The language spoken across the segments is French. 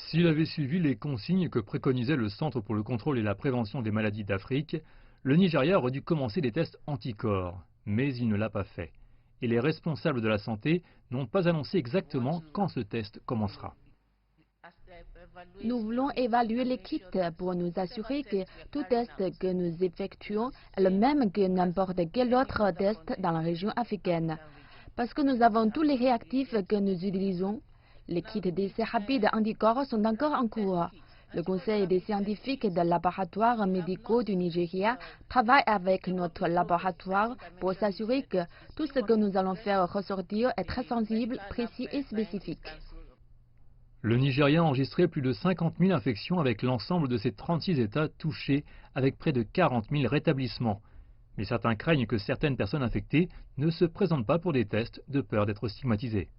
S'il avait suivi les consignes que préconisait le Centre pour le contrôle et la prévention des maladies d'Afrique, le Nigeria aurait dû commencer des tests anticorps, mais il ne l'a pas fait. Et les responsables de la santé n'ont pas annoncé exactement quand ce test commencera. Nous voulons évaluer les kits pour nous assurer que tout test que nous effectuons est le même que n'importe quel autre test dans la région africaine. Parce que nous avons tous les réactifs que nous utilisons, les kits d'essai rapides anticorps sont encore en cours. Le Conseil des scientifiques des laboratoires médicaux du Nigeria travaille avec notre laboratoire pour s'assurer que tout ce que nous allons faire ressortir est très sensible, précis et spécifique. Le Nigeria a enregistré plus de 50 000 infections avec l'ensemble de ses 36 États touchés, avec près de 40 000 rétablissements. Mais certains craignent que certaines personnes infectées ne se présentent pas pour des tests de peur d'être stigmatisées.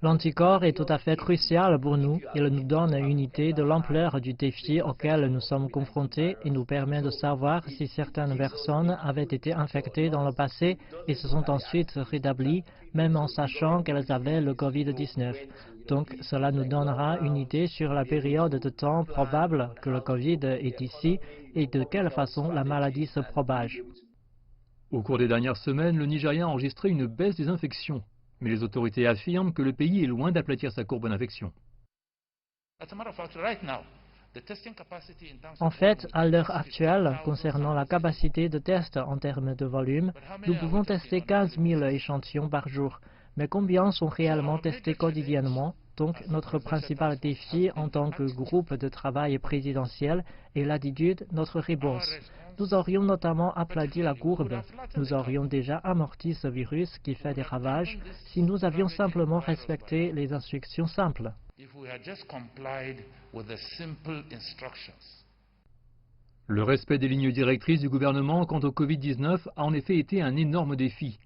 L'anticorps est tout à fait crucial pour nous. Il nous donne une idée de l'ampleur du défi auquel nous sommes confrontés et nous permet de savoir si certaines personnes avaient été infectées dans le passé et se sont ensuite rétablies, même en sachant qu'elles avaient le Covid-19. Donc, cela nous donnera une idée sur la période de temps probable que le Covid est ici et de quelle façon la maladie se propage. Au cours des dernières semaines, le Nigeria a enregistré une baisse des infections. Mais les autorités affirment que le pays est loin d'aplatir sa courbe d'infection. En fait, à l'heure actuelle, concernant la capacité de test en termes de volume, nous pouvons tester 15 000 échantillons par jour. Mais combien sont réellement testés quotidiennement? Donc, notre principal défi en tant que groupe de travail présidentiel est l'attitude, notre réponse. Nous aurions notamment aplati la courbe. Nous aurions déjà amorti ce virus qui fait des ravages si nous avions simplement respecté les instructions simples. Le respect des lignes directrices du gouvernement quant au Covid-19 a en effet été un énorme défi.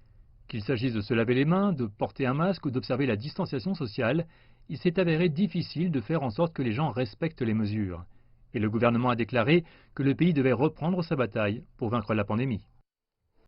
Qu'il s'agisse de se laver les mains, de porter un masque ou d'observer la distanciation sociale, il s'est avéré difficile de faire en sorte que les gens respectent les mesures. Et le gouvernement a déclaré que le pays devait reprendre sa bataille pour vaincre la pandémie.